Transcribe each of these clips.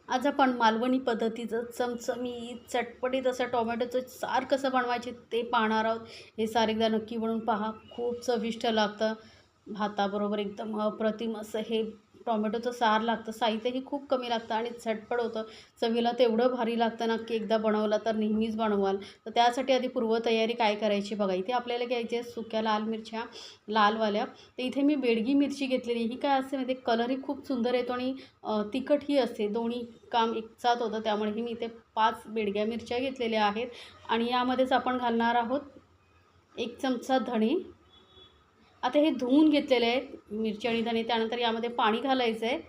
आज आपण मालवणी पद्धतीचं चमचमीत चटपटीत असं टोमॅटोचं सार कसं बनवायचे ते पाहणार आहोत. हे सार एकदा नक्की बनवून पहा, खूप चविष्ट लागतं. भाताबरोबर एकदम अप्रतिम असं हे टोमॅटोचं सार लागतं. साहित्यही खूप कमी लागतं आणि झटपट होतं. चवीला तेवढं भारी लागतं ना की एकदा बनवलं तर नेहमीच बनवाल. तर त्यासाठी आधी पूर्वतयारी काय करायची बघा. इथे आपल्याला घ्यायची आहे सुक्या लाल मिरच्या, लालवाल्या. तर इथे मी बेडगी मिरची घेतलेली. ही काय असते म्हणजे कलरही खूप सुंदर येतो आणि तिखटही असते. दोन्ही काम एकसाथ होतं, त्यामुळे मी इथे 5 बेडग्या मिरच्या घेतलेल्या आहेत. आणि यामध्येच आपण घालणार आहोत 1 चमचा धणे. आता हे धुवून घेतलेले आहेत मिरची आणि धणे. त्यानंतर यामध्ये पाणी घालायचं आहे.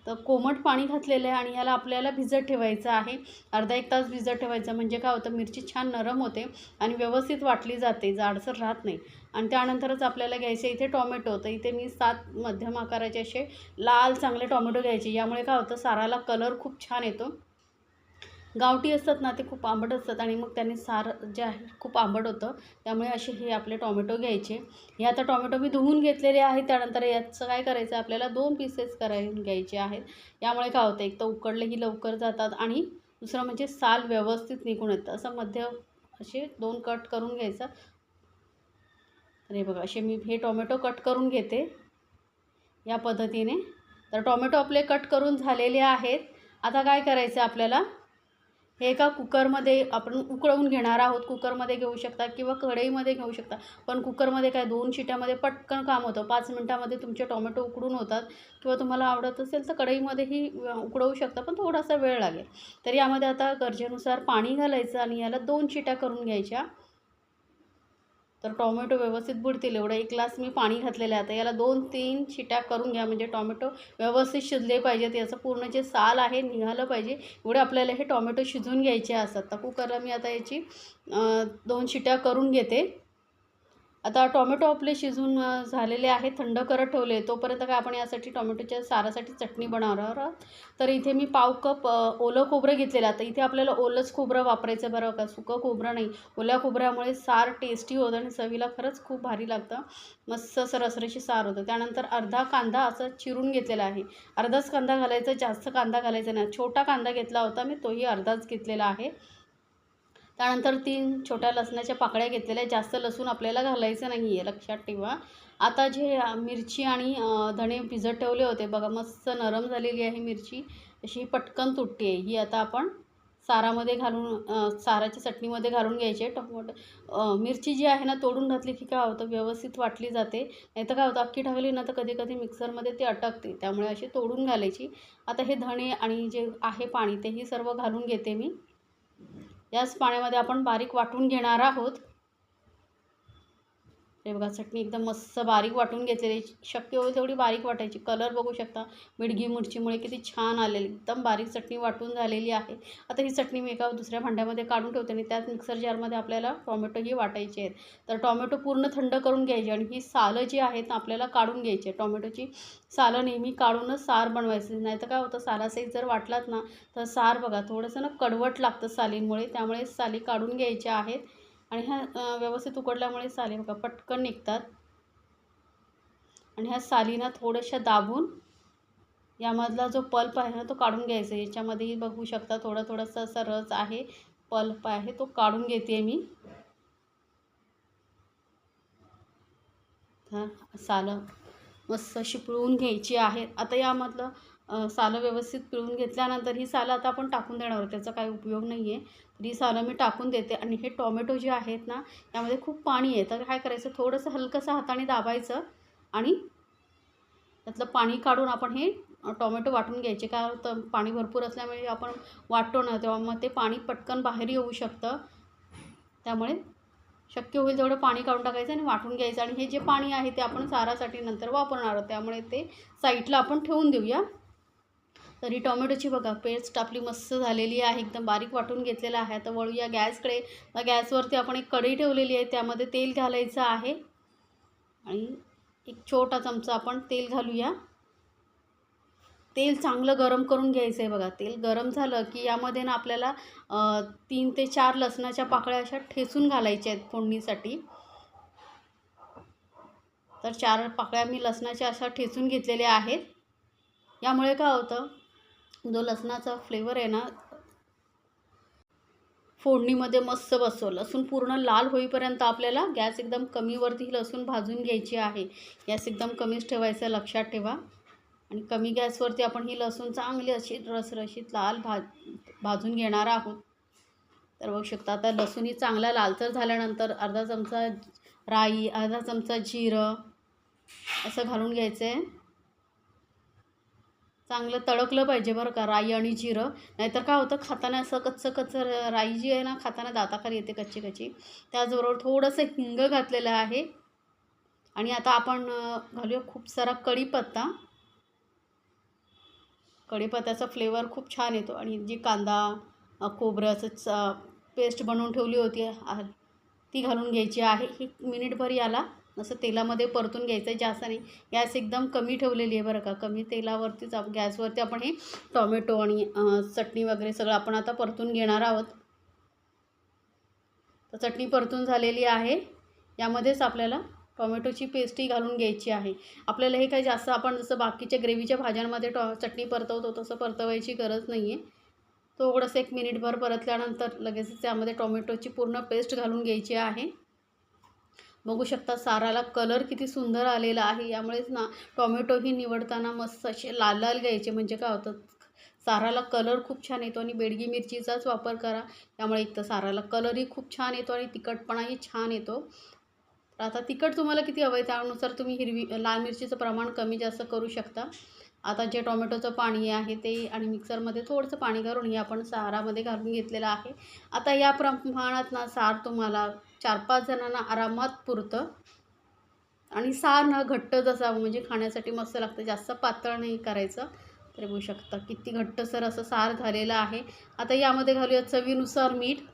तर कोमट पाणी घातलेलं आहे आणि ह्याला आपल्याला भिजत ठेवायचं आहे. अर्धा 1 तास भिजत ठेवायचं, म्हणजे काय होतं मिरची छान नरम होते आणि व्यवस्थित वाटली जाते, जाडसर राहत नाही. आणि त्यानंतरच आपल्याला घ्यायचे इथे टोमॅटो. तर इथे मी 7 मध्यम आकाराचे असे लाल चांगले टोमॅटो घ्यायचे. यामुळे काय होतं साराला कलर खूप छान येतो. गावठी असतात ना ते खूप आंबट असतात आणि मग त्यांनी सार जे आहे खूप आंबट होतं. त्यामुळे असे हे आपले टोमॅटो घ्यायचे. हे आता टोमॅटो मी धुवून घेतलेले आहेत. त्यानंतर याचं काय करायचं आपल्याला 2 पीसेस घ्यायचे आहेत. यामुळे काय होतं एक तर उकडलेही लवकर जातात आणि दुसरं म्हणजे साल व्यवस्थित निघून येतं. असं असे 2 कट करून घ्यायचं. तर हे बघा असे मी हे टोमॅटो कट करून घेते या पद्धतीने. तर टोमॅटो आपले कट करून झालेले आहेत. आता काय करायचं आपल्याला, हे एका कुकरमध्ये आपण उकळवून घेणार आहोत. कुकरमध्ये घेऊ शकता किंवा कढईमध्ये घेऊ शकता. पण कुकरमध्ये काय 2 शिट्यामध्ये पटकन काम होतं. 5 मिनिटामध्ये तुमचे टोमॅटो उकडून होतात. किंवा तुम्हाला आवडत असेल तर कढईमध्येही उकडवू शकता, पण थोडासा वेळ लागेल. तर यामध्ये आता गरजेनुसार पाणी घालायचं आणि याला 2 शिट्या करून घ्यायच्या. तर टोमॅटो व्यवस्थित बुडतील एवढं 1 ग्लास मी पाणी घातलेलं आहे. आता याला 2-3 शिट्या करून घ्या, म्हणजे टोमॅटो व्यवस्थित शिजले पाहिजेत. याचं पूर्ण जे साल आहे निघालं पाहिजे. एवढे आपल्याला हे टोमॅटो शिजवून घ्यायचे असतात. तर कुकरला मी आता याची 2 शिट्या करून घेते. आता टोमॅटो आपले शिजून झालेले आहेत, थंड करत ठेवले. तोपर्यंत काय आपण यासाठी टोमॅटोच्या सारासाठी चटणी बनवणार आहोत. तर इथे मी पाव कप ओलं खोबरं घेतलेलं आहे. तर इथे आपल्याला ओलंच खोबरं वापरायचं बरं का, सुकं खोबरं नाही. ओल्या खोबऱ्यामुळे सार टेस्टी होतं आणि चवीला खरंच खूप भारी लागतं. मस्त असं रसरशी सार होतं. त्यानंतर अर्धा कांदा असं चिरून घेतलेला आहे. अर्धाच कांदा घालायचा, जास्त कांदा घालायचा नाही. छोटा कांदा घेतला होता मी, तोही अर्धाच घेतलेला आहे. त्यानंतर 3 छोट्या लसणाच्या पाकळ्या घेतलेल्या. जास्त लसूण आपल्याला घालायचं नाही आहे, लक्षात ठेवा. आता जे मिरची आणि धणे भिजत ठेवले होते बघा, मस्त नरम झालेली आहे मिरची. अशी पटकन तुटते आहे. ही आता आपण सारामध्ये घालून साराच्या चटणीमध्ये घालून घ्यायची आहे. मिरची जी आहे ना तोडून घातली की काय होतं व्यवस्थित वाटली जाते. नाहीतर काय होतं अख्खी टाकली ना तर कधी कधी मिक्सरमध्ये ती अटकते. त्यामुळे अशी तोडून घालायची. आता हे धणे आणि जे आहे पाणी तेही सर्व घालून घेते मी. याच पाण्यामध्ये आपण बारीक वाटून घेणार आहोत. हे बघा चटणी एकदम मस्त बारीक वाटून घेतलेली. शक्य होईल तेवढी बारीक वाटायची. कलर बघू शकता बेडगी मिरचीमुळे किती छान आलेली. एकदम बारीक चटणी वाटून झालेली आहे. आता ही चटणी मी एका दुसऱ्या भांड्यामध्ये काढून ठेवते आणि त्याच मिक्सर जारमध्ये आपल्याला टोमॅटोही वाटायचे आहेत. तर टोमॅटो पूर्ण थंड करून घ्यायचे आणि ही सालं जी आहेत आपल्याला काढून घ्यायची. टोमॅटोची सालं नेहमी काढूनच सार बनवायचं. नाहीतर काय होतं सालासहित जर वाटलात ना तर सार बघा थोडंसं ना कडवट लागतं सालींमुळे. त्यामुळे साली काढून घ्यायच्या आहेत. आणि ह्या व्यवस्थित उकडल्यामुळे साली बघा पटकन निघतात. आणि ह्या सालीना थोड्याशा दाबून यामधला जो पल्प आहे ना तो काढून घ्यायचा. याच्यामध्येही बघू शकता थोडासा असा रस आहे, पल्प आहे, तो काढून घेते मी. सालं मस्त अशी पिळून घ्यायची आहेत. आता यामधलं सालं व्यवस्थित पिळून घेतल्यानंतर ही सालं आता आपण टाकून देणार आहोत. त्याचा काही उपयोग नाही आहे. तर ही सालं मी टाकून देते. आणि हे टोमॅटो जे आहेत ना त्यामध्ये खूप पाणी आहे. तर काय करायचं थोडंसं हलकंसं हाताने दाबायचं आणि त्यातलं पाणी काढून आपण हे टोमॅटो वाटून घ्यायचे. काय होतं पाणी भरपूर असल्यामुळे आपण वाटतो ना तेव्हा मग ते पाणी पटकन बाहेर येऊ शकतं. त्यामुळे शक्य होईल तेवढं पाणी काढून टाकायचं आणि वाटून घ्यायचं. आणि हे जे पाणी आहे ते आपण सारासाठी नंतर वापरणार आहोत. त्यामुळे ते साईडला आपण ठेवून देऊया. तर ही टोमॅटोची बघा पेस्ट आपली मस्त झालेली आहे. एकदम बारीक वाटून घेतलेलं आहे. आता वळूया गॅसकडे. गॅसवरती आपण एक कढई ठेवलेली आहे. त्यामध्ये तेल घालायचं आहे आणि 1 छोटा चमचा आपण तेल घालूया. तेल चांगलं गरम करून घ्यायचं आहे बघा. तेल गरम झालं की यामध्ये ना आपल्याला 3 ते 4 लसणाच्या पाकळ्या अशा ठेचून घालायच्या आहेत फोडणीसाठी. तर 4 पाकळ्या मी लसणाच्या अशा ठेचून घेतलेल्या आहेत. यामुळे काय होतं जो लसणाचा फ्लेवर आहे ना, फोडणीमध्ये मस्त बसतो. लसूण पूर्ण लाल होईपर्यंत आपल्याला गॅस एकदम कमीवरती लसूण भाजून घ्यायची आहे. गॅस एकदम कमीच ठेवायचा, लक्षात ठेवा. आणि कमी गॅसवरती आपण ही लसूण चांगली अशी रसरशीत लाल भाजून घेणार आहोत. तर बघू शकता आता लसूण ही चांगला लालसर झाल्यानंतर अर्धा चमचा राई, अर्धा चमचा जिरं असं घालून घ्यायचं आहे. चांगलं तळकलं पाहिजे बरं का राई आणि जिरं, नाहीतर काय होतं खाताना असं कच्चं राई जी आहे ना खाताना दाताखाली येते कच्ची. त्याचबरोबर थोडंसं हिंग घातलेलं आहे. आणि आता आपण घालूया खूप सारा कढीपत्ता. कढीपत्त्याचा फ्लेवर खूप छान येतो. आणि जी कांदा खोबऱ्याचं पेस्ट बनवून ठेवली होती ती घालून घ्यायची आहे. 1 मिनिटभर याला असं तेलामध्ये परतून घ्यायचं आहे, जास्त नाही. गॅस एकदम कमी ठेवलेली आहे बरं का, कमी तेलावरतीच गॅसवरती आपण हे टोमॅटो आणि चटणी वगैरे सगळं आपण आता परतून घेणार आहोत. तर चटणी परतून झालेली आहे. यामध्येच आपल्याला टोमॅटोची पेस्टही घालून घ्यायची आहे. आपल्याला हे काही जास्त आपण जसं बाकीच्या ग्रेव्हीच्या भाज्यांमध्ये चटणी परतवतो तसं परतवायची गरज नाही आहे. थोडंसं 1 मिनिटभर परतल्यानंतर लगेचच त्यामध्ये टोमॅटोची पूर्ण पेस्ट घालून घ्यायची आहे. बघू शकता साराला कलर किती सुंदर आलेला आहे. यामुळेच ना टोमॅटोही निवडताना मस्त असे लाल लाल घ्यायचे, म्हणजे काय होतं साराला कलर खूप छान येतो. आणि बेडगी मिरचीचाच वापर करा, त्यामुळे एक तर साराला कलरही खूप छान येतो आणि तिखटपणाही छान येतो. तर आता तिखट तुम्हाला किती हवं आहे त्यानुसार तुम्ही लाल मिरचीचं प्रमाण कमी जास्त करू शकता. आता जे टोमॅटोचं पाणी आहे ते आणि मिक्सरमध्ये थोडंसं पाणी करून हे आपण सारामध्ये घालून घेतलेलं आहे. आता या प्रमाणात ना सार तुम्हाला 4-5 जणांना आरामात पुरतं. आणि सार ना घट्ट जसा म्हणजे खाण्यासाठी मस्त लागतं, जास्त पातळ नाही करायचं. तर बघू शकता किती घट्टसर असं सार झालेलं आहे. आता यामध्ये घालूया चवीनुसार मीठ.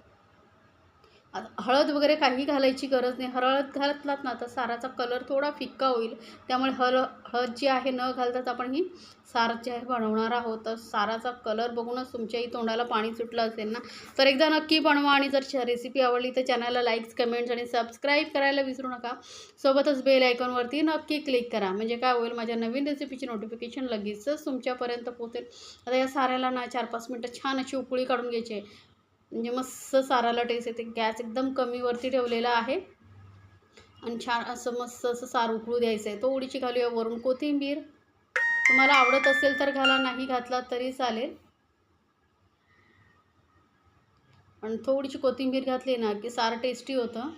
हळद वगैरे काही घालायची गरज नाही. हळद घातलात ना तर साराचा कलर थोडा फिक्का होईल, त्यामुळे हळद जी आहे न घालताच आपण ही सार जे आहे बनवणार आहोत. तर साराचा कलर बघूनच तुमच्याही तोंडाला पाणी सुटलं असेल ना, तर एकदा नक्की बनवा. आणि जर रेसिपी आवडली तर चॅनलला लाईक्स, कमेंट्स आणि सबस्क्राईब करायला विसरू नका. सोबतच बेल आयकॉनवरती नक्की क्लिक करा, म्हणजे काय होईल माझ्या नवीन रेसिपीची नोटिफिकेशन लगेचच तुमच्यापर्यंत पोहोचेल. आता या साऱ्याला ना 4-5 मिनटं छान अशी उकळी काढून घ्यायची आहे, म्हणजे मस्त साराला टेस्ट येते. गॅस एकदम कमीवरती ठेवलेला आहे आणि छान असं मस्त असं सार उकळू द्यायचं आहे. थोडीशी घालूया वरून कोथिंबीर. तुम्हाला आवडत असेल तर घाला, नाही घातला तरी चालेल. आणि थोडीशी कोथिंबीर घातली ना की सार टेस्टी होतं.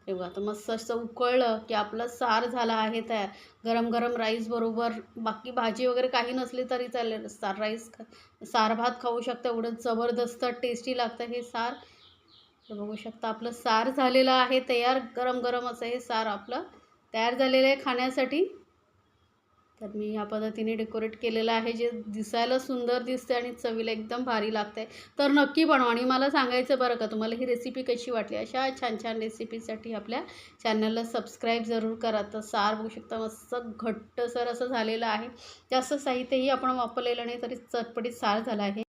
हे बघा आता मस्त असं उकळलं की आपलं सार झाला आहे तयार. गरम गरम राईस बरोबर, बाकी भाजी वगैरे काही नसली तरी चालेल, सार भात खाऊ शकता. एवढं जबरदस्त टेस्टी लागतं हे सार. तर बघू शकता आपलं सार झालेलं आहे तयार. गरम गरम असं हे सार आपलं तयार झालेलं आहे खाण्यासाठी. तर मी ह्या पद्धतीने डेकोरेट केलेलं आहे, जे दिसायला सुंदर दिसते आणि चवीला एकदम भारी लागते. तर नक्की बनवा. आणि मला सांगायचं बरं का तुम्हाला ही रेसिपी कशी वाटली. अशा छान छान रेसिपीसाठी आपल्या चॅनलला सबस्क्राईब जरूर करा. तर सार बघू शकता मस्त घट्टसर असं झालेलं आहे. जास्त साहित्यही आपण वापरलेलं नाही तरी चटपटीत सार झाला आहे.